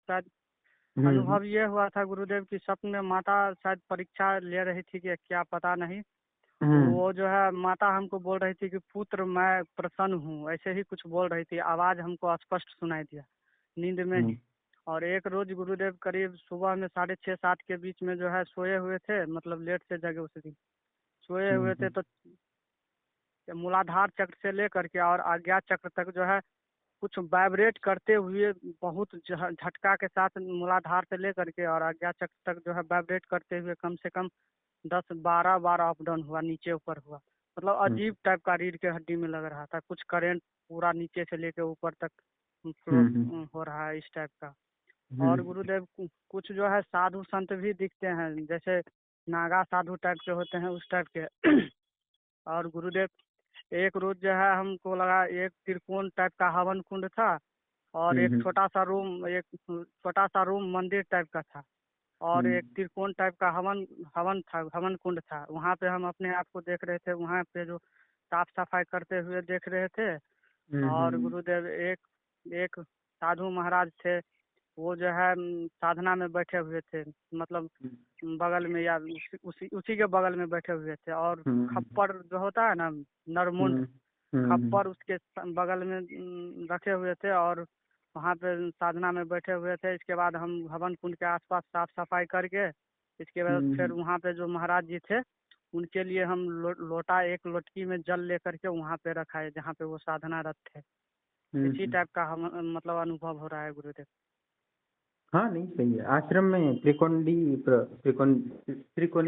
शायद हम्म अनुभव ये हुआ था गुरुदेव की स्वप्न में माता शायद परीक्षा ले रही थी कि क्या पता नहीं। हम्म वो जो है माता हमको बोल रही थी कि पुत्र मैं प्रसन्न हूँ, ऐसे ही कुछ बोल रही थी, आवाज हमको स्पष्ट सुनाई दिया नींद में हम्म ही। और एक रोज गुरुदेव करीब सुबह में 6:30-7 के बीच में जो है सोए हुए थे, मतलब लेट से जगे उस दिन। सोए हुए थे हम्म तो मूलाधार चक्र से लेकर के और आज्ञा चक्र तक जो है कुछ वाइब्रेट करते हुए बहुत झटका के साथ मूलाधार से लेकर के और आज्ञा चक्र तक जो है वाइब्रेट करते हुए कम से कम 10-12 बार अप डाउन हुआ, नीचे ऊपर हुआ। मतलब हम्म अजीब टाइप का रीढ़ के हड्डी में लग रहा था, कुछ करंट पूरा नीचे से लेके ऊपर तक फ्लो हम्म हो रहा है इस टाइप का। और हम्म गुरुदेव कुछ जो है साधु संत भी दिखते हैं, जैसे नागा साधु टाइप के होते हैं उस टाइप के। और गुरुदेव एक रोज जो है हमको लगा एक त्रिकोण टाइप का हवन कुंड था, और एक हम्म छोटा सा रूम मंदिर टाइप का था, और हम्म एक त्रिकोण टाइप का हवन हवन था, हवन कुंड था। वहाँ पे हम अपने आप को देख रहे थे, वहाँ पे जो साफ सफाई करते हुए देख रहे थे। और हम्म गुरुदेव एक एक साधु महाराज थे, वो जो है साधना में बैठे हुए थे, मतलब बगल में या उसी के बगल में बैठे हुए थे। और खप्पर जो होता है ना, नरमुंड, खप्पर उसके बगल में रखे हुए थे, और वहाँ पे साधना में बैठे हुए थे। इसके बाद हम हवन कुंड के आसपास साफ सफाई करके, इसके बाद फिर वहाँ पे जो महाराज जी थे उनके लिए हम लोटा एक लोटकी में जल लेकर के वहाँ पे रखा है जहाँ पे वो साधनारत थे। इसी टाइप का हम मतलब अनुभव हो रहा है गुरुदेव। हाँ नहीं सही है। आश्रम में त्रिकोणीय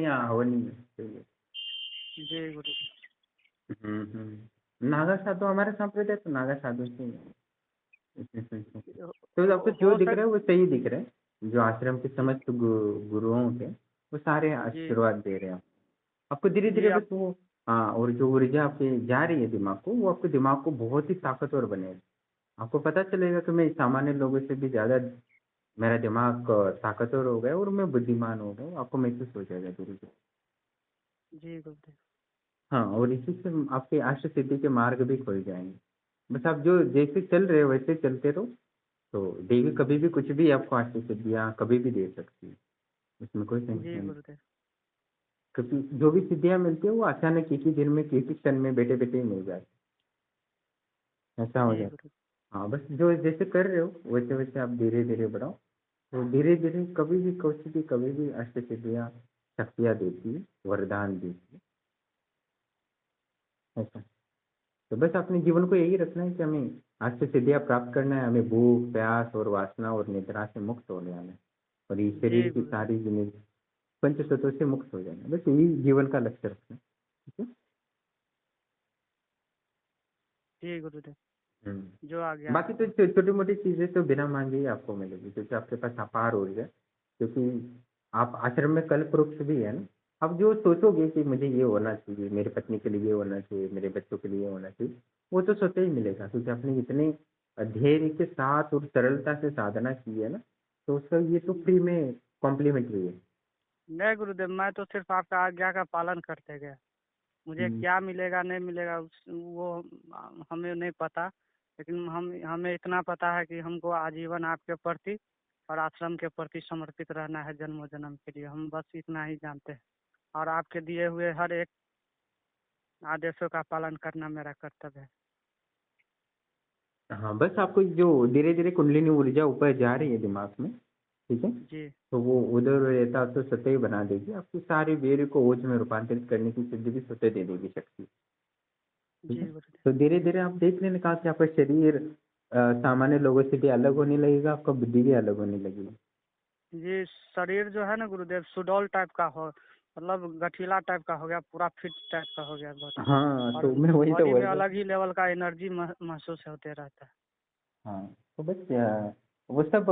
हवनी है, सही है। जी गुरुदेव। नागा साधु हमारे संप्रदाय तो नागा साधु से ही है। तो आपको जो हो दिख सक रहा है वो सही दिख रहा है। जो आश्रम के जी समस्त गुरुओं के वो सारे जी आशीर्वाद दे रहे हैं आपको धीरे जी धीरे आप बस वो। हाँ, और जो ऊर्जा आपके जा रही है दिमाग को, वो आपके दिमाग को बहुत ही ताकतवर बनेगा। आपको पता चलेगा कि मैं सामान्य लोगों से भी ज्यादा मेरा दिमाग ताकतवर हो गया और मैं बुद्धिमान हो गया, आपको महसूस हो जाएगा धीरे धीरे। जी गुरुदेव। हाँ, और इसी से आपके अष्ट सिद्धि के मार्ग भी खुल जाएंगे। बस आप जो जैसे चल रहे हो वैसे चलते रहो, तो देवी कभी भी कुछ भी आपको अष्ट सिद्धियाँ कभी भी दे सकती है, इसमें कोई टेंशन जी नहीं। गुरुदेव। क्योंकि जो भी सिद्धियाँ मिलती है वो अचानक एक ही दिन में एक ही क्षण में बैठे बैठे ही मिल जाती है, ऐसा हो जी जाता गुरुदेव। है। हाँ, बस जो जैसे कर रहे हो वैसे वैसे आप धीरे धीरे बढ़ाओ, तो धीरे धीरे कभी भी कुछ भी कभी भी अष्ट सिद्धियाँ शक्तियाँ देती है, वरदान देती है, ऐसा। तो बस अपने जीवन को यही रखना है कि हमें अष्ट सिद्धियाँ प्राप्त करना है, हमें भूख प्यास और वासना और निद्रा से मुक्त हो जाना है, और ये शरीर जी की गुरुदेव। सारी जिम्मेदारी पंच तत्वों से मुक्त हो जाना है। बस यही जीवन का लक्ष्य रखना है, ठीक है। जी गुरुदेव। जो आ गया बाकी तो छोटी मोटी चीजें तो बिना मांगे ही आपको मिलेगी, क्योंकि आपके पास अपार ऊर्जा है। क्योंकि आप आश्रम में कल्प वृक्ष भी है ना। आप जो सोचोगे कि मुझे ये होना चाहिए, मेरी पत्नी के लिए ये होना चाहिए, मेरे बच्चों के लिए ये होना चाहिए, वो तो स्वतः ही मिलेगा, क्योंकि आपने इतने धैर्य के साथ और सरलता से साधना की है ना। तो उसका ये तो फ्री में कॉम्प्लीमेंट्री है। नहीं गुरुदेव, मैं तो सिर्फ आपका आज्ञा का पालन करते गया। मुझे हम्म, क्या मिलेगा नहीं मिलेगा वो हमें नहीं पता, लेकिन हमें इतना पता है कि हमको आजीवन आपके प्रति और आश्रम के प्रति समर्पित रहना है, जन्मों जन्म के लिए। हम बस इतना ही जानते हैं, और आपके दिए हुए हर एक आदेशों का पालन करना मेरा कर्तव्य है। हाँ, बस आपको जो धीरे धीरे कुंडलिनी ऊर्जा ऊपर जा रही है दिमाग में, ठीक है। जी तो वो उधर रहता तो स्वतः ही बना देगी, आपकी सारी वीर्य को ओज में रूपांतरित करने की सिद्धि भी स्वतः दे देगी शक्ति, ठीक है। जी गुरुदेव। तो धीरे धीरे आप देख लेने का कि आपका शरीर सामान्य लोगों से भी अलग होने लगेगा, आपका बुद्धि भी अलग होने लगेगी। जी शरीर जो है ना गुरुदेव सुडौल टाइप का हो, मतलब गठीला टाइप का हो गया, पूरा फिट टाइप का हो गया बॉडी। हाँ, और तो मैं वही तो बॉडी बोल में रहा हूँ। अलग ही लेवल का एनर्जी महसूस होते रहता है। हाँ, तो बस वो सब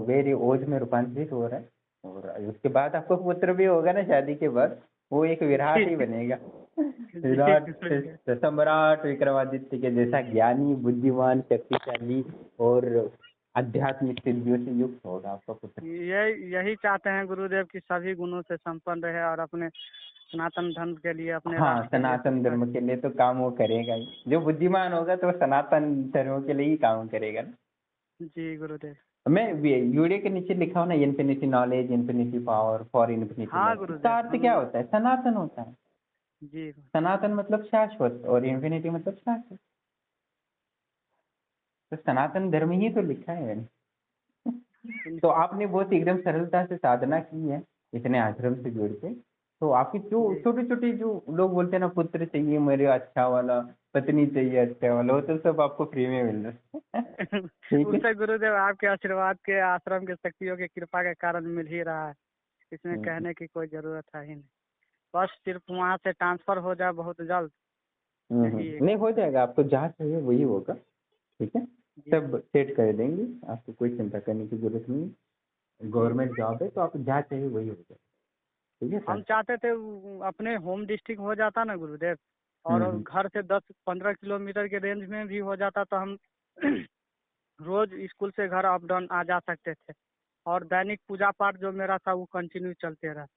वेरी ओज में रूपांतरित हो रहा है, और उसके बाद आपको पुत्र भी होगा ना शादी के बाद, वो एक विराट ही बनेगा। जी विराट गुरुदेव। सम्राट विक्रमादित्य के जैसा ज्ञानी बुद्धिमान शक्तिशाली और आध्यात्मिक सिद्धियों से युक्त होगा आपका पुत्र। यही चाहते हैं गुरुदेव कि सभी गुणों से संपन्न रहे और अपने सनातन धर्म के लिए, अपने हाँ, राष्ट्र के लिए कुछ सनातन कर। धर्म के लिए तो काम वो करेगा ही, जो बुद्धिमान होगा तो वो सनातन धर्म के लिए ही काम करेगा ना। जी गुरुदेव। मैं वीडियो के नीचे लिखा हो ना, infinity knowledge, infinity power, for infinity हाँ लव, इसका गुरुदेव, अर्थ क्या हम होता है? सनातन होता है। जी सनातन मतलब शाश्वत और इन्फिनिटी मतलब शाश्वत। तो सनातन धर्म ही तो लिखा है मैंने। तो आपने बहुत एकदम सरलता से साधना की है इतने आश्रम से जुड़ के। तो आपकी जो जी छोटे छोटे जो लोग बोलते हैं ना, पुत्र चाहिए मेरे अच्छा वाला, पत्नी चाहिए अच्छा वाला, वो तो सब आपको फ्री में मिल रहा है। ठीक है। उससे गुरुदेव आपके आशीर्वाद के, आश्रम के शक्तियों की कृपा के कारण मिल ही रहा है। इसमें हम्म, कहने की कोई जरूरत है ही नहीं। बस सिर्फ वहाँ से ट्रांसफर हो जाए बहुत जल्द, यही एक। नहीं हो जाएगा, आपको जहाँ चाहिए वही होगा। ठीक है। जी सब सेट कर देंगे, आपको कोई चिंता करने की जरूरत नहीं है। जी गवर्नमेंट जॉब है तो आप जहाँ चाहिए वही होगा। ठीक है हम सर। चाहते थे अपने होम डिस्ट्रिक्ट हो जाता ना गुरुदेव, और हम्म। घर से 10-15 किलोमीटर के रेंज में भी हो जाता तो हम रोज स्कूल से घर अप डाउन आ जा सकते थे, और दैनिक पूजा पाठ जो मेरा था वो कंटिन्यू चलते रहा।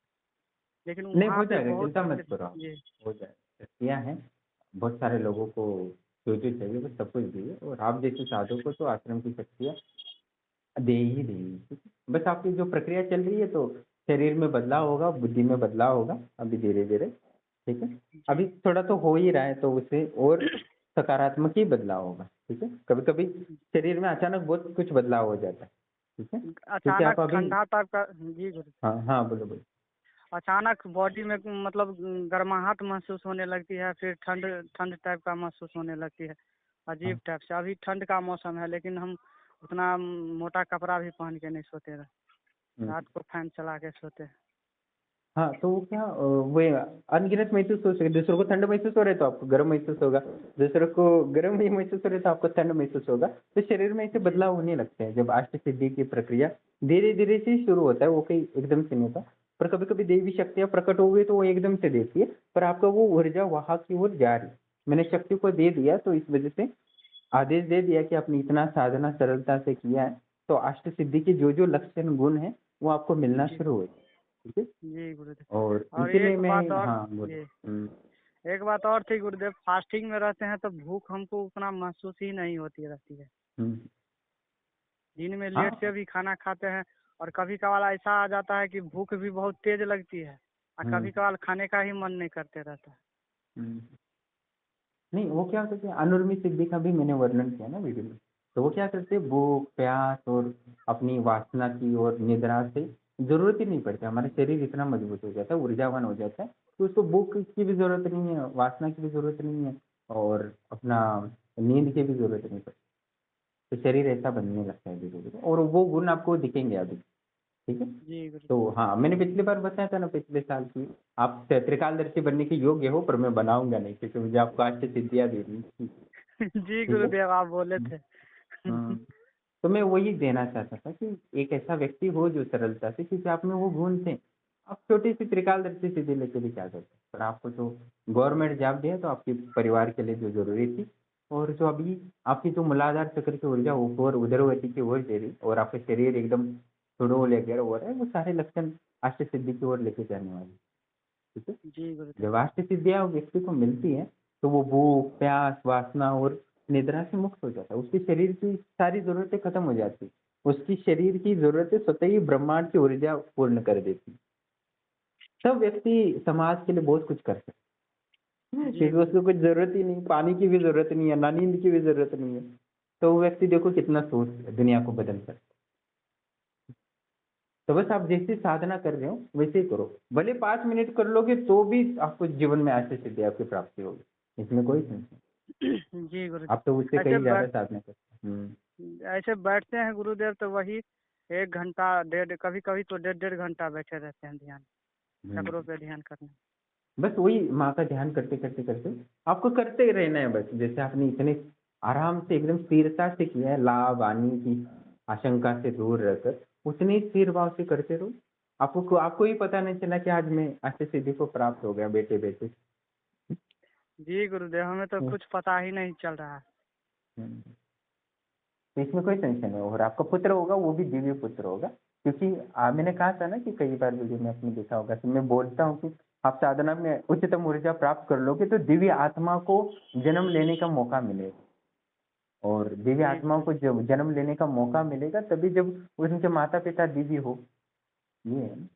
लेकिन नहीं वहाँ हो पे जाएगा, बहुत चिंता मत करो आप। जी हो जाएगा, शक्तियाँ हैं। बहुत सारे लोगों को जो जो चाहिए वो सब कुछ दिए, और आप जैसे साधु को तो आश्रम की शक्तियाँ दे ही देंगी। ठीक है? बस आपकी जो प्रक्रिया चल रही है, तो शरीर में बदलाव होगा, बुद्धि में बदलाव होगा अभी धीरे धीरे। ठीक है। जी अभी थोड़ा तो हो ही रहा है, तो उससे और सकारात्मक ही बदलाव होगा। ठीक है। कभी कभी शरीर में अचानक बहुत कुछ बदलाव हो जाता है। ठीक है, क्योंकि अचानक आप अभी। ठंडा टाइप का, जी गुरु, हाँ हाँ, बोलो बोलो। अचानक बॉडी में मतलब गर्माहट महसूस होने लगती है, फिर ठंड ठंड टाइप का महसूस होने लगती है, अजीब हाँ। टाइप से। अभी ठंड का मौसम है लेकिन हम उतना मोटा कपड़ा भी पहन के नहीं सोते रहे, हम्म। रात को फैन चला के सोते हैं। हाँ, तो वो क्या वो अनगिनत महसूस हो सके, दूसरों को ठंड महसूस हो रहा है तो आपको गर्म महसूस होगा, दूसरों को गर्म ही महसूस हो रहा है तो आपको ठंड महसूस होगा। तो शरीर में ऐसे जी बदलाव होने लगते हैं जब अष्ट सिद्धि की प्रक्रिया धीरे धीरे से ही शुरू होता है, वो कहीं एकदम से नहीं होता। पर कभी कभी देवी शक्तियाँ प्रकट हो गई तो वो एकदम से देती है, पर आपका वो ऊर्जा वहां की ओर जा रही है। मैंने शक्ति को दे दिया तो इस वजह से आदेश दे दिया कि आपने इतना साधना सरलता से किया है, तो अष्ट सिद्धि के जो जो लक्षण गुण है वो आपको मिलना जी शुरू हो। ठीक है। जी गुरुदेव। और और इसीलिए एक मैं। बात और, हाँ बोलो। जी एक बात और थी गुरुदेव, फास्टिंग में रहते हैं तो भूख हमको उतना महसूस ही नहीं होती रहती है। हम्म, दिन में लेट से हाँ। भी खाना खाते हैं, और कभी कभार ऐसा आ जाता है कि भूख भी बहुत तेज लगती है, और हम्म, कभी कभार खाने का ही मन नहीं करते रहता है। हम्म। नहीं, वो क्या करते हैं, अनुर्मी सिद्धि का भी मैंने वर्णन किया ना वीडियो में। तो वो क्या करते हैं, भूख प्यास और अपनी वासना की और निद्रा से जरूरत ही नहीं पड़ती, हमारा शरीर इतना मजबूत हो जाता है, ऊर्जावान हो जाता है, तो उसको भूख की भी जरूरत नहीं है, वासना की भी जरूरत नहीं है, और अपना नींद की भी जरूरत नहीं पड़ती। तो शरीर ऐसा बनने लगता है धीरे धीरे, और वो गुण आपको दिखेंगे अभी। ठीक है। जी गुरु। तो हाँ, मैंने पिछली बार बताया था ना, पिछले साल की आप त्रिकालदर्शी बनने के योग्य हो, पर मैं बनाऊंगा नहीं क्योंकि मुझे आपको अष्ट सिद्धियां देनी थी। जी ठीक है। गुरुदेव, आप बोले थे। हाँ, तो मैं वही देना चाहता था कि एक ऐसा व्यक्ति हो जो सरलता से, क्योंकि आप में वो गुण थे। आप छोटी सी त्रिकालदर्शी सिद्धि लेके भी क्या करते, पर आपको तो गवर्नमेंट जॉब दिया तो आपके परिवार के लिए जो जरूरी थी, और जो अभी आपकी जो मूलाधार चक्र की ऊर्जा ऊपर उदरवती की ओर दे रही, और आपका शरीर एकदम सुडो लेकर हो रहा है, वो सारे लक्षण अष्ट सिद्धि की ओर लेके जाने वाले हैं। ठीक है। जी गुरुदेव। जब अष्ट सिद्धियां व्यक्ति को मिलती है तो वो भूख प्यास वासना और निद्रा से मुक्त हो जाता है, उसके शरीर की सारी जरूरतें खत्म हो जाती, उसकी शरीर की जरूरतें स्वतः ही ब्रह्मांड की ऊर्जा पूर्ण कर देती। तब व्यक्ति समाज के लिए बहुत कुछ कर सकता है, जी क्योंकि उसको गुरुदेव। कुछ जरूरत ही नहीं, पानी की भी जरूरत नहीं है, ना नींद की भी जरूरत नहीं है। तो वो व्यक्ति देखो कितना सोच दुनिया को बदल सकता है। तो बस आप जैसे साधना कर रहे हो वैसे ही करो, भले 5 मिनट कर लोगे तो भी आपको जीवन में ऐसे सिद्धि आपकी प्राप्ति होगी, इसमें कोई टेंशन। जी गुरुदेव। आप तो उससे ऐसे कहीं ज्यादा बैठ साधना करते हैं। ऐसे बैठते हैं गुरुदेव तो वही 1 घंटा, डेढ़, कभी कभी तो 1.5 घंटा बैठे रहते हैं ध्यान, हम्म। चक्रों पे ध्यान करने। बस वही माँ का ध्यान करते करते करते आपको करते ही रहना है। बस जैसे आपने इतने आराम से एकदम स्थिरता से किया है, लाभ हानि की आशंका से दूर रहकर उतने ही स्थिर भाव से करते रहो। आपको ही पता नहीं चला कि आज मैं अष्ट सिद्धि को प्राप्त हो गया बैठे बैठे। जी गुरुदेव, हमें तो कुछ पता ही नहीं चल रहा है। हम्म। तो इसमें कोई टेंशन नहीं, और आपका पुत्र होगा वो भी दिव्य पुत्र होगा, क्योंकि मैंने कहा था ना कि कई बार वीडियो में आपने देखा होगा कि मैं बोलता हूँ कि आप साधना में उच्चतम ऊर्जा प्राप्त कर लोगे तो दिव्य आत्मा को जन्म लेने का मौका मिलेगा, और दिव्य जी आत्माओं को जब जन्म लेने का मौका मिलेगा तभी जब उनके माता पिता दिव्य हो, ये है ना।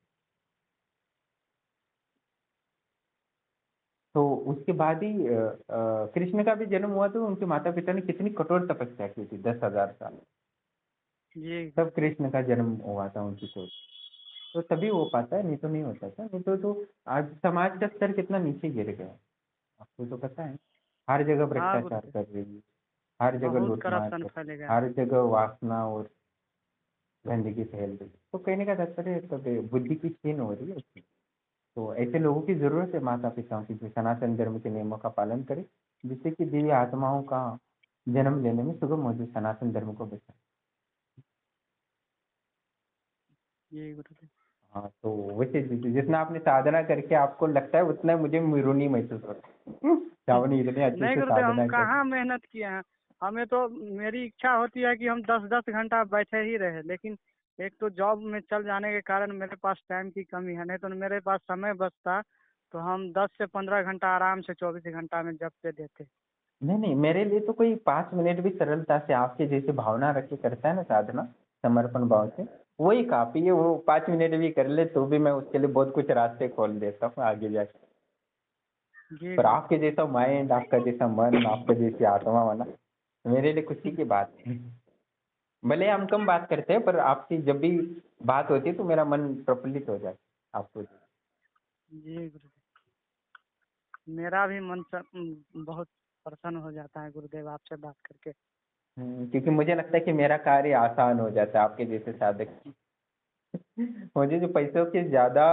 तो उसके बाद ही कृष्ण का भी जन्म हुआ तो उनके माता पिता ने कितनी कठोर तपस्या की थी, 10,000 साल, जी तब कृष्ण का जन्म हुआ था उनकी सोच। तो तभी हो पाता है, नहीं तो नहीं होता था। नहीं तो आज समाज का स्तर कितना नीचे गिर गया है, आपको तो पता है। हर जगह हाँ भ्रष्टाचार गुरुदेव, कर रही है, हर जगह बहुत लूटमार करप्शन कर, फैलेगा। हर जगह वासना और गंदगी फैल रही। तो कहने का तात्पर्य है तब बुद्धि की छीन हो रही है उसकी। तो ऐसे लोगों की जरूरत है, माता पिताओं की, जो सनातन धर्म के नियमों का पालन करे, जिससे कि दिव्य आत्माओं का जन्म लेने में सुगम हो, जो सनातन धर्म को बचाए। जी गुरुदेव। हाँ, तो वैसे जितना आपने साधना करके आपको लगता है उतना मुझे रूनी महसूस होता है कि आपने इतने अच्छे नहीं से गुरुदेव, हम साधना कर। कहाँ मेहनत किए हैं। हमें तो, मेरी इच्छा होती है कि हम 10-10 घंटा बैठे ही रहे, लेकिन एक तो जॉब में चल जाने के कारण मेरे पास टाइम की कमी है। नहीं तो मेरे पास समय बचता तो हम 10 से 15 घंटा आराम से 24 घंटा में जपते देते। नहीं नहीं, मेरे लिए तो कोई 5 मिनट भी सरलता से आपके जैसे भावना रख के करता है ना साधना, समर्पण भाव से, वही काफी है। वो 5 मिनट भी कर ले तो भी मैं उसके लिए बहुत कुछ रास्ते खोल देता हूँ आगे जाके। जी पर गुरुदेव। आपके जैसा माइंड, आपका जैसा मन, आपका जैसी आत्मा होना मेरे लिए खुशी की बात है। भले हम कम बात करते हैं पर आपकी जब भी बात होती है तो मेरा मन प्रफुल्लित हो जाता है आपको। जी गुरुदेव, मेरा भी मन बहुत प्रसन्न हो जाता है गुरुदेव आपसे बात करके। क्योंकि मुझे लगता है कि मेरा कार्य आसान हो जाता है आपके जैसे साधक की। मुझे जो पैसों के ज्यादा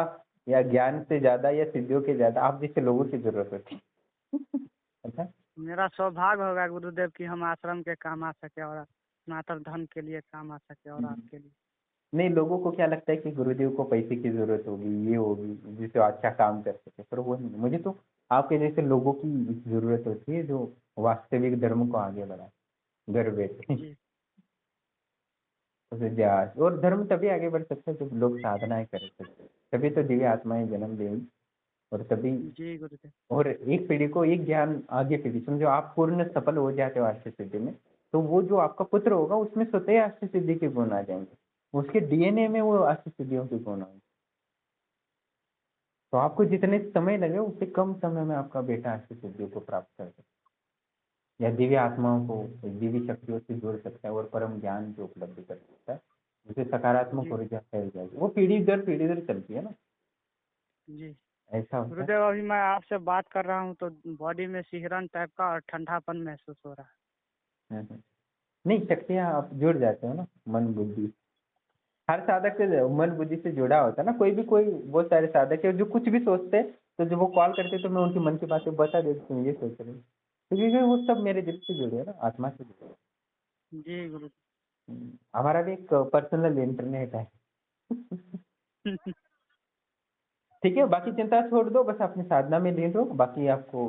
या ज्ञान से ज्यादा या सिद्धियों के ज्यादा आप जैसे लोगों की जरूरत होती है। अच्छा। मेरा सौभाग्य होगा गुरुदेव कि हम आश्रम के काम आ सके और सनातन धर्म के लिए काम आ सके और आपके लिए। नहीं, लोगों को क्या लगता है कि गुरुदेव को पैसे की जरूरत होगी, ये होगी जिससे अच्छा काम कर सके, पर वो नहीं। मुझे तो आपके जैसे लोगों की जरूरत होती है जो वास्तविक धर्म को आगे बढ़ाए घर बैठे। जी तो इतिहास और धर्म तभी आगे बढ़ सकते हैं जब लोग साधनाएं कर सकते हैं, तभी तो दिव्य आत्माएं जन्म लेंगी। और तभी, जी गुरुदेव। और एक पीढ़ी को एक ज्ञान आगे पीढ़ी, समझो आप पूर्ण सफल हो जाते हो अष्ट सिद्धि में, तो वो जो आपका पुत्र होगा उसमें स्वतः ही अष्ट सिद्धि के गुण आ जाएंगे, उसके डीएनए में वो अष्ट सिद्धियों के गुण आएंगे। तो आपको जितने समय लगे उससे कम समय में आपका बेटा अष्ट सिद्धियों को प्राप्त कर सकता है, या दिव्य आत्माओं को दिव्य शक्तियों से जोड़ सकता है और परम ज्ञान की उपलब्धि कर सकता है, उसे सकारात्मक जी ऊर्जा फैल जाएगी। वो पीढ़ी दर चलती है ना, जी ऐसा होता है। गुरुदेव, अभी मैं आपसे बात कर रहा हूँ तो बॉडी में सिहरन टाइप का और ठंडापन महसूस हो रहा हम्म। नहीं, शक्तियाँ आप जुड़ जाते हो ना, मन बुद्धि, हर साधक से मन बुद्धि से जुड़ा होता है ना। कोई बहुत सारे साधक है जो कुछ भी सोचते हैं, तो जब वो कॉल करते तो मैं उनकी मन की बातें बता देती हूँ, ये सोच रहे हैं, तो क्योंकि वो सब मेरे दिल से जुड़े है ना, आत्मा से जुड़े हैं। है। जी गुरु। हमारा भी एक पर्सनल इंटरनेट है। ठीक है, बाकी चिंता छोड़ दो, बस अपनी साधना में लीन रहो। बाकी आपको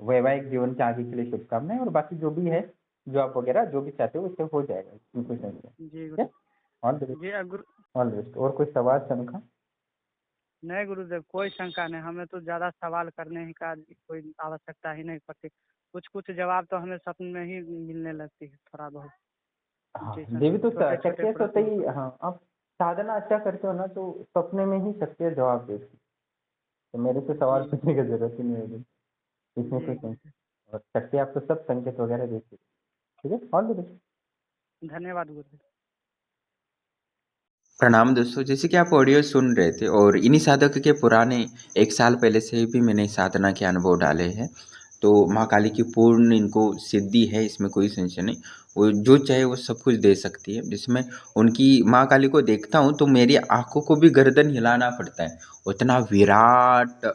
वैवाहिक जीवन के आगे के लिए शुभकामनाएं, और बाकी जो भी है, जो आप वगैरह जो भी चाहते हो उससे हो जाएगा, इसमें कोई टेंशन नहीं। जी ठीक गुरु। है, ऑल द बेस्ट। जी गुरु। All the best. और कोई सवाल शंका? नहीं गुरुदेव, कोई शंका नहीं, हमें तो ज़्यादा सवाल करने ही का कोई आवश्यकता ही नहीं पड़ती। कुछ कुछ जवाब तो हमें सपने में ही मिलने लगती है, थोड़ा बहुत हाँ, जैसा देवी तो छोटे छोटे शक्तियाँ तो प्रश्नों ही, का। हाँ, आप साधना अच्छा करते हो ना तो सपने में ही शक्तियाँ जवाब देती, तो मेरे से सवाल जी पूछने की जरूरत ही नहीं होगी, इसमें जी कोई टेंशन। गुरुदेव। और शक्ति आपको सब संकेत वगैरह देती है। ठीक है, ऑल द बेस्ट। धन्यवाद गुरुदेव। प्रणाम दोस्तों, जैसे कि आप ऑडियो सुन रहे थे और इन्हीं साधक के पुराने 1 साल पहले से भी मैंने साधना के अनुभव डाले हैं। तो माँ काली की पूर्ण इनको सिद्धि है, इसमें कोई संशय नहीं। वो जो चाहे वो सब कुछ दे सकती है। जिसमें उनकी माँ काली को देखता हूँ तो मेरी आंखों को भी गर्दन हिलाना पड़ता है, उतना विराट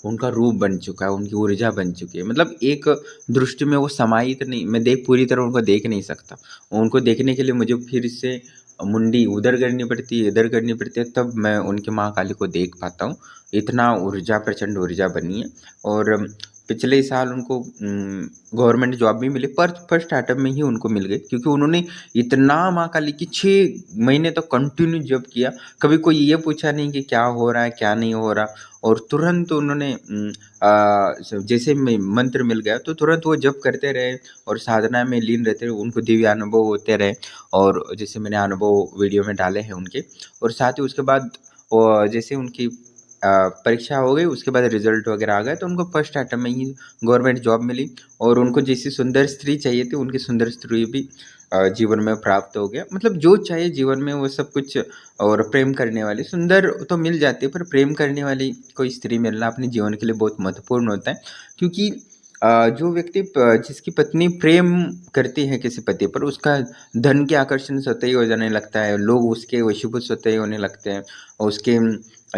उनका रूप बन चुका है, उनकी ऊर्जा बन चुकी है। मतलब एक दृष्टि में वो समाहित नहीं, मैं पूरी तरह उनको देख नहीं सकता। उनको देखने के लिए मुझे फिर से मुंडी उधर करनी पड़ती है, इधर करनी पड़ती है, तब मैं उनके माँ काली को देख पाता हूँ। इतना ऊर्जा, प्रचंड ऊर्जा बनी है। और पिछले साल उनको गवर्नमेंट जॉब भी मिली, पर फर्स्ट अटेम्प्ट में ही उनको मिल गई, क्योंकि उन्होंने इतना माँ काली की 6 महीने तो कंटिन्यू जॉब किया। कभी कोई ये पूछा नहीं कि क्या हो रहा है क्या नहीं हो रहा, और तुरंत उन्होंने जैसे में मंत्र मिल गया तो तुरंत वो जप करते रहे और साधना में लीन रहते रहे, उनको दिव्य अनुभव होते रहे। और जैसे मैंने अनुभव वीडियो में डाले हैं उनके, और साथ ही उसके बाद जैसे उनकी परीक्षा हो गई, उसके बाद रिजल्ट वगैरह आ गए, तो उनको फर्स्ट अटेम्प्ट में ही गवर्नमेंट जॉब मिली। और उनको जैसी सुंदर स्त्री चाहिए थी, उनकी सुंदर स्त्री भी जीवन में प्राप्त हो गया। मतलब जो चाहिए जीवन में वो सब कुछ, और प्रेम करने वाली सुंदर तो मिल जाती है, पर प्रेम करने वाली कोई स्त्री मिलना अपने जीवन के लिए बहुत महत्वपूर्ण होता है। क्योंकि जो व्यक्ति जिसकी पत्नी प्रेम करती है किसी पति पर, उसका धन के आकर्षण स्वतः ही हो जाने लगता है, लोग उसके वशीभूत स्वतः ही होने लगते हैं, और उसके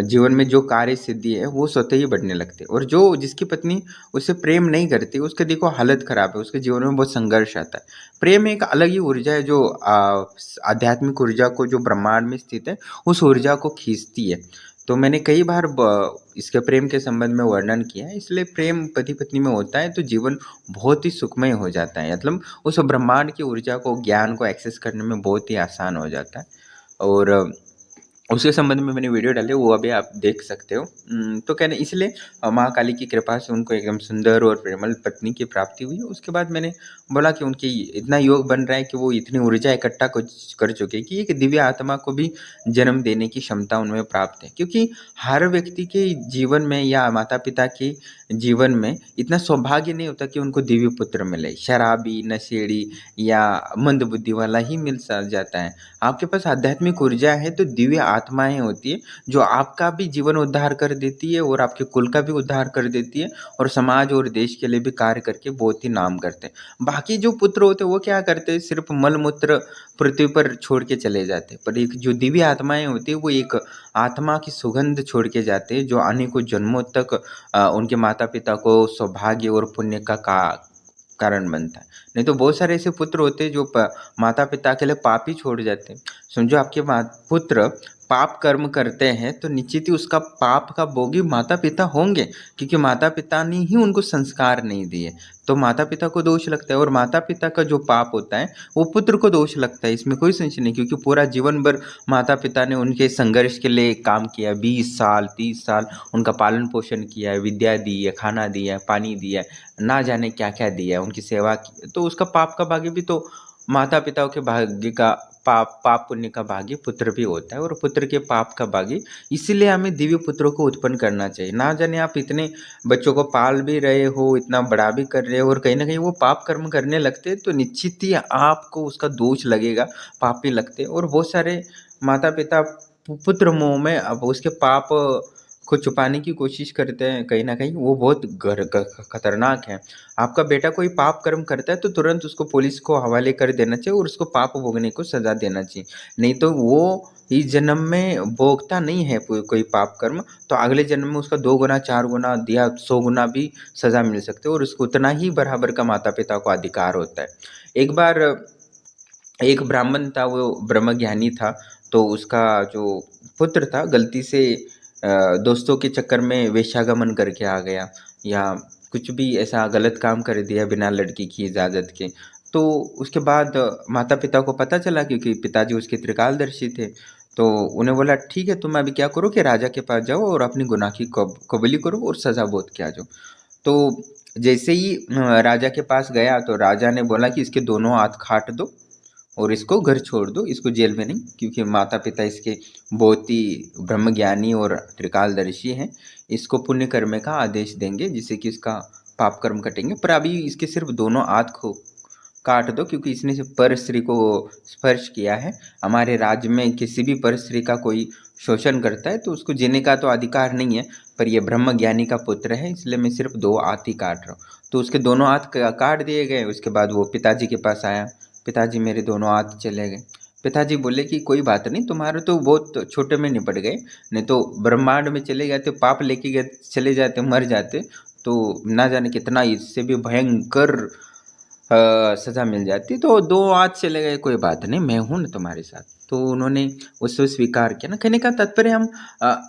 जीवन में जो कार्य सिद्धि है वो स्वतः ही बढ़ने लगते हैं। और जो जिसकी पत्नी उससे प्रेम नहीं करती, उसके देखो हालत खराब है, उसके जीवन में बहुत संघर्ष आता है। प्रेम एक अलग ही ऊर्जा है जो आध्यात्मिक ऊर्जा को, जो ब्रह्मांड में स्थित है, उस ऊर्जा को खींचती है। तो मैंने कई बार इसके प्रेम के संबंध में वर्णन किया है। इसलिए प्रेम पति पत्नी में होता है तो जीवन बहुत ही सुखमय हो जाता है, मतलब उस ब्रह्मांड की ऊर्जा को, ज्ञान को एक्सेस करने में बहुत ही आसान हो जाता है। और उसके संबंध में मैंने वीडियो डाले, वो अभी आप देख सकते हो। तो कहने इसलिए माँ काली की कृपा से उनको एकदम सुंदर और प्रेमल पत्नी की प्राप्ति हुई। उसके बाद मैंने बोला कि उनकी इतना योग बन रहा है कि वो इतनी ऊर्जा इकट्ठा कर चुके कि एक दिव्य आत्मा को भी जन्म देने की क्षमता उनमें प्राप्त है। क्योंकि हर व्यक्ति के जीवन में या माता पिता के जीवन में इतना सौभाग्य नहीं होता कि उनको दिव्य पुत्र मिले। शराबी, नशेड़ी या मंदबुद्धि वाला ही मिल जाता है। आपके पास आध्यात्मिक ऊर्जा है तो दिव्य आत्माएं होती है, जो आपका भी जीवन उद्धार कर देती है और आपके कुल का भी उद्धार कर देती है, और समाज और देश के लिए भी कार्य करके बहुत ही नाम करते हैं। बाकी जो पुत्र होते हैं वो क्या करते हैं, सिर्फ मल मूत्र पृथ्वी पर छोड़ के चले जाते हैं, पर एक जो दिव्य आत्माएं होती है वो एक आत्मा की सुगंध छोड़ के जाते हैं, जो अनेकों जन्मों तक उनके माता पिता को सौभाग्य और पुण्य का कारण बनता है। नहीं तो बहुत सारे ऐसे पुत्र होते हैं जो माता पिता के लिए पाप ही छोड़ जाते हैं। समझो आपके पुत्र पाप कर्म करते हैं तो निश्चित ही उसका पाप का भोगी माता पिता होंगे, क्योंकि माता पिता ने ही उनको संस्कार नहीं दिए, तो माता पिता को दोष लगता है। और माता पिता का जो पाप होता है वो पुत्र को दोष लगता है, इसमें कोई संशय नहीं। क्योंकि पूरा जीवन भर माता पिता ने उनके संघर्ष के लिए काम किया, 20 साल 30 साल उनका पालन पोषण किया है, विद्या दी है, खाना दिया है, पानी दिया है, ना जाने क्या क्या दिया है, उनकी सेवा की। तो उसका पाप का भागी भी तो माता पिताओं के भाग्य का पाप पुण्य का भागी पुत्र भी होता है, और पुत्र के पाप का भागी। इसीलिए हमें दिव्य पुत्रों को उत्पन्न करना चाहिए। ना जाने आप इतने बच्चों को पाल भी रहे हो, इतना बड़ा भी कर रहे हो, और कहीं ना कहीं वो पाप कर्म करने लगते हैं तो निश्चित ही आपको उसका दोष लगेगा, पापी लगते हैं। और बहुत सारे माता पिता पुत्र मोह में अब उसके पाप को छुपाने की कोशिश करते हैं, कहीं ना कहीं वो बहुत खतरनाक है। आपका बेटा कोई पाप कर्म करता है तो तुरंत उसको पुलिस को हवाले कर देना चाहिए और उसको पाप भोगने को सजा देना चाहिए। नहीं तो वो इस जन्म में भोगता नहीं है कोई पाप कर्म, तो अगले जन्म में उसका 2 गुना 4 गुना या 100 गुना भी सजा मिल सकती है, और उसको उतना ही बराबर का माता पिता को अधिकार होता है। एक बार एक ब्राह्मण था, वो ब्रह्मज्ञानी था, तो उसका जो पुत्र था गलती से दोस्तों के चक्कर में वेश्यागमन करके आ गया, या कुछ भी ऐसा गलत काम कर दिया बिना लड़की की इजाज़त के। तो उसके बाद माता पिता को पता चला, क्योंकि पिताजी उसके त्रिकालदर्शी थे। तो उन्हें बोला ठीक है, तुम अभी क्या करो कि राजा के पास जाओ और अपनी गुनाह की कबूली करो और सजा भोग के आ जाओ। तो जैसे ही राजा के पास गया तो राजा ने बोला कि इसके दोनों हाथ काट दो और इसको घर छोड़ दो, इसको जेल में नहीं, क्योंकि माता पिता इसके बहुत ही ब्रह्मज्ञानी और त्रिकालदर्शी हैं। इसको पुण्य कर्म का आदेश देंगे जिससे कि इसका पाप कर्म कटेंगे, पर अभी इसके सिर्फ दोनों हाथ को काट दो, क्योंकि इसने से पर स्त्री को स्पर्श किया है। हमारे राज्य में किसी भी पर स्त्री का कोई शोषण करता है तो उसको जीने का तो अधिकार नहीं है, पर यह ब्रह्म ज्ञानी का पुत्र है, इसलिए मैं सिर्फ 2 हाथ ही काट रहा हूँ। तो उसके दोनों हाथ काट दिए गए। उसके बाद वो पिताजी के पास आया, पिताजी मेरे दोनों हाथ चले गए। पिताजी बोले कि कोई बात नहीं, तुम्हारे तो बहुत छोटे में निपट गए, नहीं तो ब्रह्मांड में चले जाते, पाप लेके चले जाते, मर जाते, तो ना जाने कितना इससे भी भयंकर सज़ा मिल जाती तो 2 हाथ चले गए कोई बात नहीं, मैं हूँ ना तुम्हारे साथ। तो उन्होंने उसको स्वीकार किया ना, कहने का तात्पर्य हम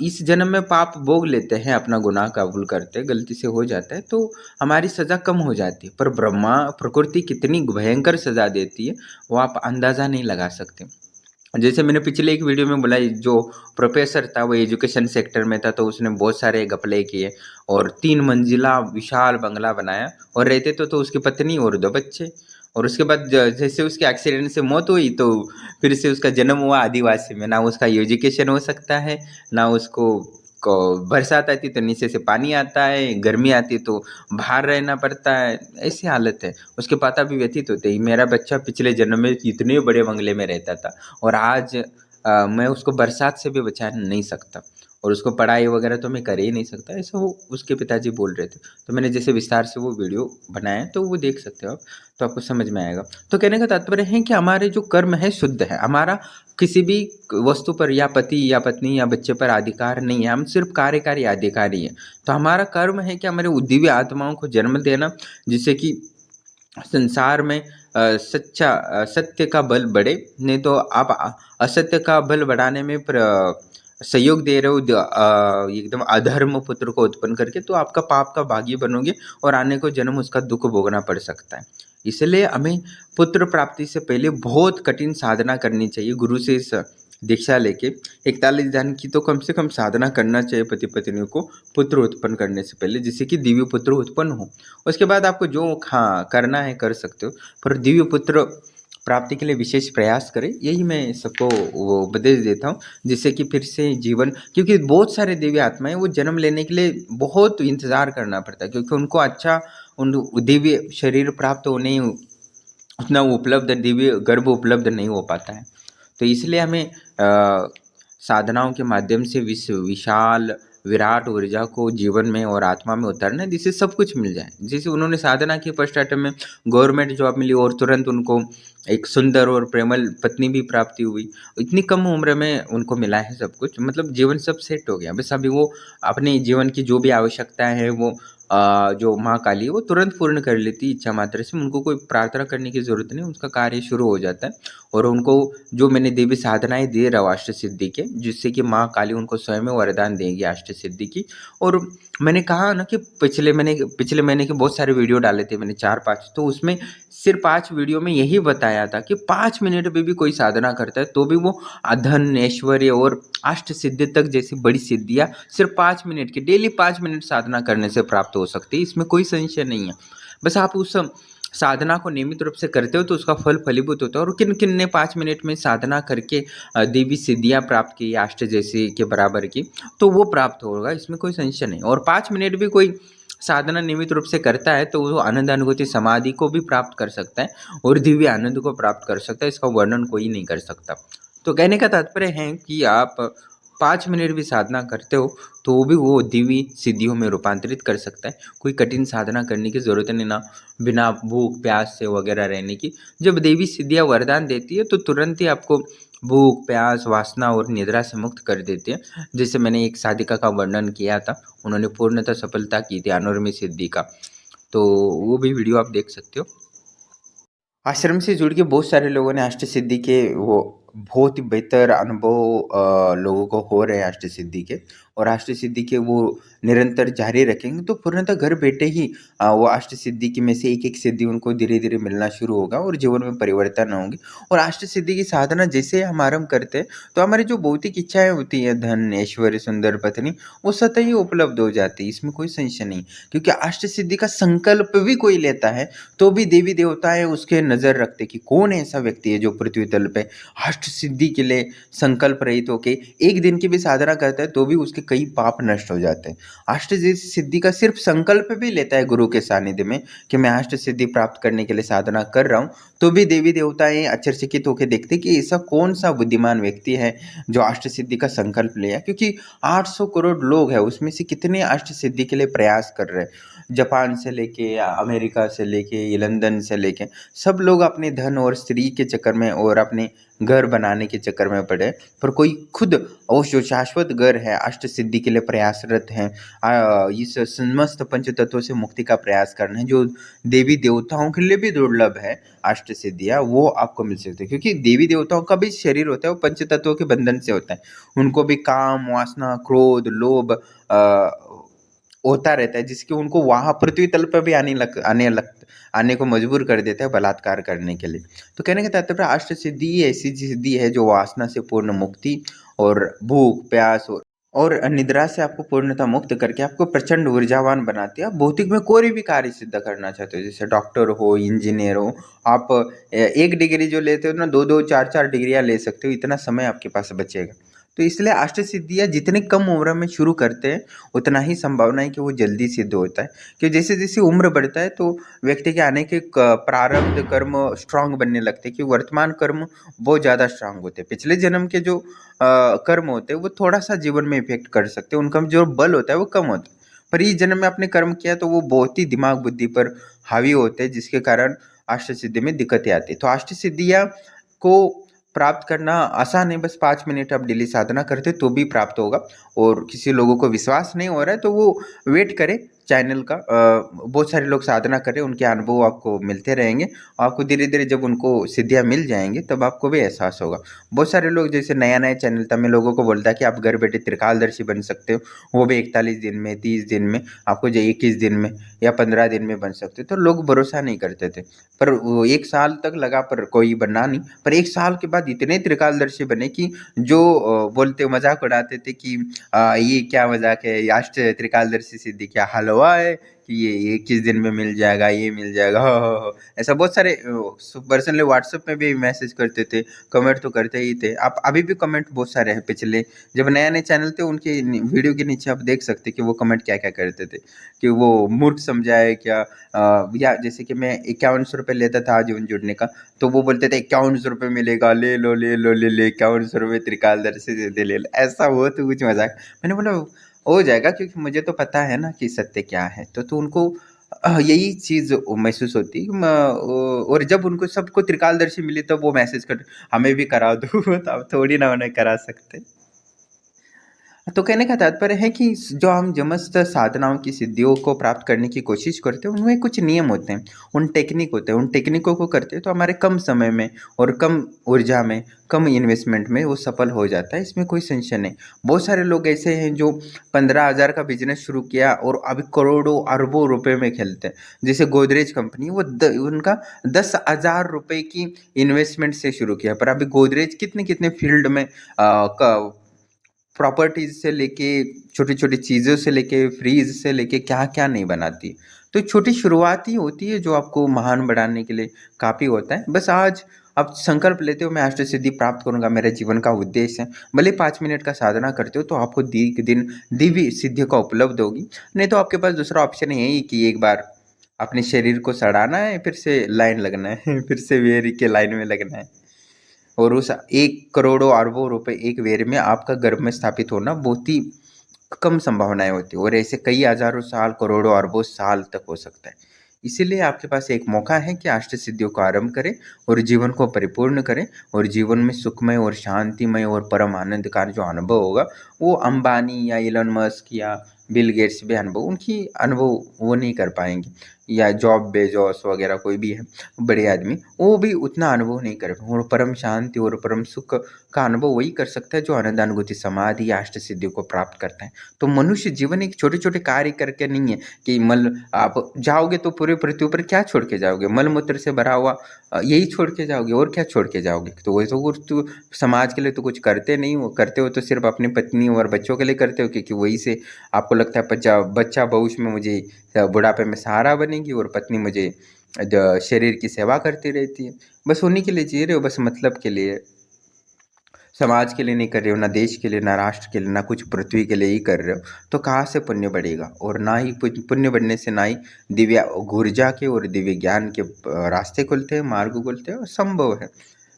इस जन्म में पाप भोग लेते हैं, अपना गुनाह कबूल करते हैं, गलती से हो जाता है तो हमारी सज़ा कम हो जाती है। पर ब्रह्मा प्रकृति कितनी भयंकर सज़ा देती है, वो आप अंदाज़ा नहीं लगा सकते। जैसे मैंने पिछले एक वीडियो में बोला, जो प्रोफेसर था वो एजुकेशन सेक्टर में था, तो उसने बहुत सारे घपले किए और 3 मंजिला विशाल बंगला बनाया और रहते तो उसकी पत्नी और 2 बच्चे। और उसके बाद जैसे उसके एक्सीडेंट से मौत हुई तो फिर से उसका जन्म हुआ आदिवासी में, ना उसका एजुकेशन हो सकता है, ना उसको को बरसात आती तो नीचे से पानी आता है, गर्मी आती तो बाहर रहना पड़ता है, ऐसी हालत है। उसके पता भी व्यतीत होते ही मेरा बच्चा पिछले जन्म में इतने बड़े बंगले में रहता था और आज मैं उसको बरसात से भी बचा नहीं सकता और उसको पढ़ाई वगैरह तो मैं कर ही नहीं सकता, ऐसा वो उसके पिताजी बोल रहे थे। तो मैंने जैसे विस्तार से वो वीडियो बनाया तो वो देख सकते हो आप, तो आपको समझ में आएगा। तो कहने का तात्पर्य है कि हमारे जो कर्म है शुद्ध है, हमारा किसी भी वस्तु पर या पति या पत्नी या बच्चे पर अधिकार नहीं है, हम सिर्फ कार्यकारी अधिकारी हैं। तो हमारा कर्म है कि हमारे दिव्य आत्माओं को जन्म देना, जिससे कि संसार में सत्य का बल बढ़े, नहीं तो आप असत्य का बल बढ़ाने में सहयोग दे रहे हो, एकदम अधर्म पुत्र को उत्पन्न करके, तो आपका पाप का भागी बनोगे और आने को जन्म उसका दुख भोगना पड़ सकता है। इसलिए हमें पुत्र प्राप्ति से पहले बहुत कठिन साधना करनी चाहिए। गुरु से इस दीक्षा लेके 41 दिन की तो कम से कम साधना करना चाहिए पति पत्नी को पुत्र उत्पन्न करने से पहले, जिससे कि दिव्य पुत्र उत्पन्न हो। उसके बाद आपको जो करना है कर सकते हो, पर दिव्य पुत्र प्राप्ति के लिए विशेष प्रयास करें, यही मैं सबको वो उपदेश देता हूँ, जिससे कि फिर से जीवन, क्योंकि बहुत सारे दिव्य आत्माएं वो जन्म लेने के लिए बहुत इंतज़ार करना पड़ता है, क्योंकि उनको अच्छा उन दिव्य शरीर प्राप्त होने उतना उपलब्ध दिव्य गर्भ उपलब्ध नहीं हो पाता है। तो इसलिए हमें साधनाओं के माध्यम से विशाल विराट ऊर्जा को जीवन में और आत्मा में उतारना है, जिससे सब कुछ मिल जाए। जैसे उन्होंने साधना की, फर्स्ट अटेम्प्ट में गवर्नमेंट जॉब मिली और तुरंत उनको एक सुंदर और प्रेमल पत्नी भी प्राप्ति हुई। इतनी कम उम्र में उनको मिला है सब कुछ, मतलब जीवन सब सेट हो गया। बस अभी वो अपने जीवन की जो भी आवश्यकताएं है वो जो माँ काली है वो तुरंत पूर्ण कर लेती इच्छा मात्र से, उनको कोई प्रार्थना करने की ज़रूरत नहीं, उसका कार्य शुरू हो जाता है। और उनको जो मैंने देवी साधनाएं दे रहा हूँ अष्ट सिद्धि के, जिससे कि माँ काली उनको स्वयं वरदान देंगी अष्ट सिद्धि की। और मैंने कहा ना कि पिछले महीने के बहुत सारे वीडियो डाले थे मैंने 4-5, तो उसमें सिर्फ 5 वीडियो में यही बताया था कि 5 मिनट में भी कोई साधना करता है तो भी वो धन ऐश्वर्य और अष्ट सिद्धि तक जैसी बड़ी सिद्धियाँ सिर्फ 5 मिनट की, डेली 5 मिनट साधना करने से प्राप्त हो सकती है। इसमें कोई संशय नहीं है। बस आप उस साधना को नियमित रूप से करते हो तो उसका फल फलीभूत होता है। और किन किन ने 5 मिनट में साधना करके देवी सिद्धियाँ प्राप्त की अष्ट जैसी के बराबर की, तो वो प्राप्त होगा, इसमें कोई संशय नहीं। और 5 मिनट भी कोई साधना नियमित रूप से करता है तो वो आनंद अनुभूति समाधि को भी प्राप्त कर सकता है और दिव्य आनंद को प्राप्त कर सकता है, इसका वर्णन कोई नहीं कर सकता। तो कहने का तात्पर्य है कि आप 5 मिनट भी साधना करते हो तो भी वो दिव्य सिद्धियों में रूपांतरित कर सकता है। कोई कठिन साधना करने की ज़रूरत नहीं, ना बिना भूख प्यास से वगैरह रहने की। जब देवी सिद्धियाँ वरदान देती है तो तुरंत ही आपको भूख प्यास वासना और निद्रा से मुक्त कर देती है। जैसे मैंने एक साधिका का वर्णन किया था, उन्होंने पूर्णतः सफलता की थी अनुर्मी सिद्धि का, तो वो भी वीडियो आप देख सकते हो। आश्रम से जुड़ के बहुत सारे लोगों ने अष्ट सिद्धि के वो बहुत ही बेहतर अनुभव लोगों को हो रहे हैं अष्ट सिद्धि के, और अष्ट सिद्धि के वो निरंतर जारी रखेंगे तो पूर्णतः घर बैठे ही वो अष्ट सिद्धि की में से एक सिद्धि उनको धीरे धीरे मिलना शुरू होगा और जीवन में परिवर्तन होंगे। और अष्ट सिद्धि की साधना जैसे हम आरंभ करते हैं तो हमारी जो भौतिक इच्छाएं होती हैं, धन ऐश्वर्य सुंदर पत्नी, वो स्वतः ही उपलब्ध हो जाती है, इसमें कोई संशय नहीं। क्योंकि अष्ट सिद्धि का संकल्प भी कोई लेता है तो भी देवी देवताएं उसके नजर रखते कि कौन ऐसा व्यक्ति है जो पृथ्वी तल पे अष्ट सिद्धि के लिए संकल्प रहित होके एक दिन की भी साधना करता है तो भी उसके कई पाप नष्ट हो जाते हैं। अष्ट सिद्धि का सिर्फ संकल्प भी लेता है गुरु के सानिध्य में कि मैं अष्ट सिद्धि प्राप्त करने के लिए साधना कर रहा हूँ, तो भी देवी देवताएं आश्चर्यचकित होकर देखते कि ऐसा कौन सा बुद्धिमान व्यक्ति है जो अष्ट सिद्धि का संकल्प लिया। क्योंकि 800 करोड़ लोग हैं, उसमें से कितने अष्ट सिद्धि के लिए प्रयास कर रहे हैं। जापान से लेके अमेरिका से लेके लंदन से लेके सब लोग अपने धन और स्त्री के चक्कर में और अपने घर बनाने के चक्कर में पड़े, पर कोई खुद वो जो शाश्वत घर है अष्ट सिद्धि के लिए प्रयासरत हैं, इस समस्त पंच तत्वों से मुक्ति का प्रयास करना है, जो देवी देवताओं के लिए भी दुर्लभ है अष्ट सिद्धियाँ, वो आपको मिल सकती है। क्योंकि देवी देवताओं का भी शरीर होता है, वो पंच तत्वों के बंधन से होता है, उनको भी काम, वासना, क्रोध, लोभ होता रहता है, जिसके उनको वहाँ पृथ्वी तल पर भी आने को मजबूर कर देता है बलात्कार करने के लिए। तो कहने का तात्पर्य अष्ट सिद्धि ऐसी सिद्धि है जो वासना से पूर्ण मुक्ति और भूख, प्यास और निद्रा से आपको पूर्णतः मुक्त करके आपको प्रचंड ऊर्जावान बनाती है। आप भौतिक में कोई भी कार्य सिद्ध करना चाहते हो, जैसे डॉक्टर हो, इंजीनियर हो, आप एक डिग्री जो लेते हो ना, 2-2, 4-4 डिग्रियाँ ले सकते हो, इतना समय आपके पास बचेगा। तो इसलिए अष्ट सिद्धियाँ जितनी कम उम्र में शुरू करते हैं, उतना ही संभावना है कि वो जल्दी सिद्ध होता है। कि जैसे जैसे उम्र बढ़ता है तो व्यक्ति के आने के प्रारब्ध कर्म स्ट्रांग बनने लगते हैं, कि वर्तमान कर्म बहुत ज़्यादा स्ट्रांग होते हैं। पिछले जन्म के जो कर्म होते हैं वो थोड़ा सा जीवन में इफेक्ट कर सकते हैं, उनका जो बल होता है वो कम होता है। पर इस जन्म में आपने कर्म किया तो वो बहुत ही दिमाग बुद्धि पर हावी होते हैं, जिसके कारण अष्ट सिद्धि में दिक्कतें आती है। तो अष्ट सिद्धियाँ को प्राप्त करना आसान है, बस 5 मिनट आप डेली साधना करते तो भी प्राप्त होगा। और किसी लोगों को विश्वास नहीं हो रहा है तो वो वेट करे चैनल का, बहुत सारे लोग साधना करें, उनके अनुभव आपको मिलते रहेंगे। आपको धीरे धीरे जब उनको सिद्धियाँ मिल जाएंगी तब आपको भी एहसास होगा। बहुत सारे लोग जैसे नया चैनल था, मैं लोगों को बोलता कि आप घर बैठे त्रिकालदर्शी बन सकते हो, वो भी 41 दिन में, 30 दिन में, आपको जो 21 दिन में या 15 दिन में बन सकते, तो लोग भरोसा नहीं करते थे। पर वो 1 साल तक लगा, पर कोई बना नहीं। पर 1 साल के बाद इतने त्रिकालदर्शी बने कि जो बोलते मजाक उड़ाते थे कि ये क्या मजाक है, अष्ट त्रिकालदर्शी सिद्धि क्या हलवा है कि ये 21 दिन में मिल जाएगा, ये मिल जाएगा, हो। ऐसा बहुत सारे पर्सनली व्हाट्सएप में भी मैसेज करते थे, कमेंट तो करते ही थे। आप अभी भी कमेंट बहुत सारे हैं पिछले, जब नए चैनल थे उनके वीडियो के नीचे आप देख सकते कि वो कमेंट क्या क्या करते थे, कि वो मूर्ख समझाए क्या, या जैसे कि मैं 5100 रुपये लेता था आजीवन जुड़ने का, तो वो बोलते थे 5100 रुपये मिलेगा, ले लो ले लो ले ले 5100 रुपये त्रिकालदर्शी से दे ले लो, ऐसा वो तो कुछ मजाक। मैंने बोला हो जाएगा, क्योंकि मुझे तो पता है ना कि सत्य क्या है। तो उनको यही चीज़ महसूस होती और जब उनको सबको त्रिकालदर्शी मिली तब वो मैसेज कर हमें भी करा दो तो आप थोड़ी ना उन्हें करा सकते। तो कहने का तात्पर्य है कि जो हम समस्त साधनाओं की सिद्धियों को प्राप्त करने की कोशिश करते हैं, उनमें कुछ नियम होते हैं, उन टेक्निक होते हैं, उन टेक्निकों को करते हैं तो हमारे कम समय में और कम ऊर्जा में, कम इन्वेस्टमेंट में वो सफल हो जाता है, इसमें कोई संशय नहीं। बहुत सारे लोग ऐसे हैं जो 15,000 का बिजनेस शुरू किया और अभी करोड़ों अरबों रुपए में खेलते हैं। जैसे गोदरेज कंपनी, वो उनका 10,000 रुपए की इन्वेस्टमेंट से शुरू किया, पर अभी गोदरेज कितने कितने फील्ड में प्रॉपर्टीज से लेके, छोटी छोटी चीज़ों से लेके, फ्रीज से लेके क्या क्या नहीं बनाती। तो छोटी शुरुआत ही होती है जो आपको महान बढ़ाने के लिए काफ़ी होता है। बस आज आप संकल्प लेते हो मैं अष्ट सिद्धि प्राप्त करूंगा, मेरे जीवन का उद्देश्य है, भले 5 मिनट का साधना करते हो तो आपको दिन दिव्य सिद्धि का उपलब्ध होगी। नहीं तो आपके पास दूसरा ऑप्शन यही कि एक बार अपने शरीर को सड़ाना है, फिर से लाइन लगना है फिर से वेरी के लाइन में लगना है, और उस 1 करोड़ों अरबों रुपए एक वेर में आपका गर्भ में स्थापित होना बहुत ही कम संभावनाएं होती है, और ऐसे कई हजारों साल, करोड़ों अरबों साल तक हो सकता है। इसीलिए आपके पास एक मौका है कि अष्ट सिद्धियों को आरंभ करें और जीवन को परिपूर्ण करें, और जीवन में सुखमय और शांतिमय और परम आनंद का जो अनुभव होगा वो अंबानी या इलन मस्क या बिल गेट्स भी उनकी अनुभव वो नहीं कर पाएंगे, या जॉब बेजोस वगैरह कोई भी है बड़े आदमी, वो भी उतना अनुभव नहीं कर पाए। और परम शांति और परम सुख का अनुभव वही कर सकता है जो आनंदानुभूति समाधि या अष्ट सिद्धियों को प्राप्त करता है। तो मनुष्य जीवन एक छोटे छोटे कार्य करके नहीं है कि मल आप जाओगे तो पूरे पृथ्वी पर क्या छोड़ के जाओगे, मल मूत्र से भरा हुआ यही छोड़ के जाओगे, और क्या छोड़ के जाओगे। तो वही तो कुछ तो समाज के लिए तो कुछ करते नहीं हो, करते हो तो सिर्फ अपनी पत्नी और बच्चों के लिए करते हो, क्योंकि वही से आपको लगता है बच्चा भविष्य में मुझे बुढ़ापे में सहारा बनेगी और पत्नी मुझे शरीर की सेवा करती रहती है। बस उन्हीं के लिए जी रहे हो, बस मतलब के लिए, समाज के लिए नहीं कर रहे हो, ना देश के लिए, ना राष्ट्र के लिए, ना कुछ पृथ्वी के लिए ही कर रहे हो, तो कहाँ से पुण्य बढ़ेगा। और ना ही पुण्य बढ़ने से ना ही दिव्य ऊर्जा के और दिव्य ज्ञान के रास्ते खुलते हैं, मार्ग खुलते हैं, और संभव है।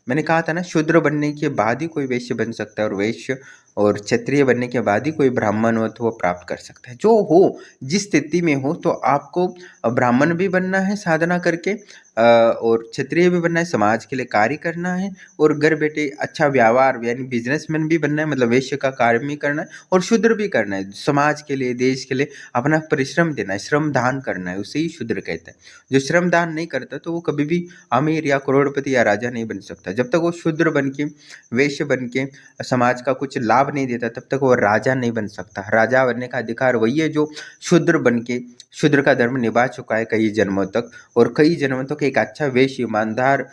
मैंने कहा था ना, शूद्र बनने के बाद ही कोई वैश्य बन सकता है, और वैश्य और क्षत्रिय बनने के बाद ही कोई ब्राह्मण हो तो वो प्राप्त कर सकता है। जो हो, जिस स्थिति में हो, तो आपको ब्राह्मण भी बनना है साधना करके, और क्षत्रिय भी बनना है, समाज के लिए कार्य करना है और घर बैठे अच्छा व्यवहार यानी बिजनेसमैन भी बनना है, मतलब वैश्य का कार्य भी करना है और शूद्र भी करना है, समाज के लिए देश के लिए अपना परिश्रम देना है, श्रम दान करना है, उसे ही शूद्र कहते हैं। जो श्रम दान नहीं करता तो वो कभी भी अमीर या करोड़पति या राजा नहीं बन सकता। जब तक वो शूद्र बन के वैश्य बन के समाज का कुछ लाभ नहीं देता तब तक वो राजा नहीं बन सकता। राजा बनने का अधिकार वही है जो शूद्र बन के शूद्र का धर्म निभा चुका है कई जन्मों तक, और कई जन्मों तक एक अच्छा वैश्य ईमानदार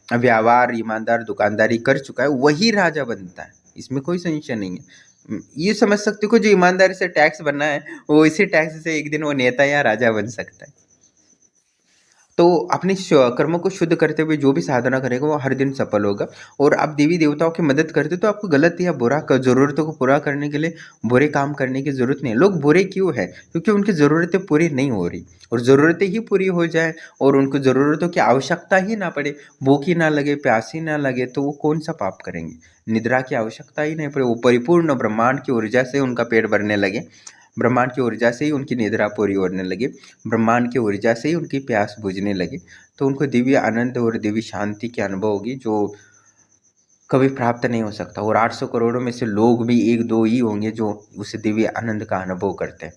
व्यवहार ईमानदार दुकानदारी कर चुका है, वही राजा बनता है, इसमें कोई संशय नहीं है। ये समझ सकते हो जो ईमानदारी से टैक्स भरना है वो इसी टैक्स से एक दिन वो नेता या राजा बन सकता है। तो अपने कर्मों को शुद्ध करते हुए जो भी साधना करेगा वो हर दिन सफल होगा। और आप देवी देवताओं की मदद करते तो आपको गलत या बुरा ज़रूरतों को पूरा करने के लिए बुरे काम करने की ज़रूरत नहीं है। लोग बुरे क्यों है? क्योंकि उनकी ज़रूरतें पूरी नहीं हो रही, और ज़रूरतें ही पूरी हो जाए और उनको ज़रूरतों की आवश्यकता ही ना पड़े, भूख ही ना लगे, प्यासी ना लगे, तो वो कौन सा पाप करेंगे? निद्रा की आवश्यकता ही नहीं पड़े, वो परिपूर्ण ब्रह्मांड की ऊर्जा से उनका पेट भरने लगे, ब्रह्मांड की ऊर्जा से ही उनकी निद्रा पूरी होने लगी, ब्रह्मांड की ऊर्जा से ही उनकी प्यास बुझने लगी, तो उनको दिव्य आनंद और दिव्य शांति की अनुभव होगी जो कभी प्राप्त नहीं हो सकता। और 800 करोड़ में से लोग भी 1-2 ही होंगे जो उस दिव्य आनंद का अनुभव करते हैं।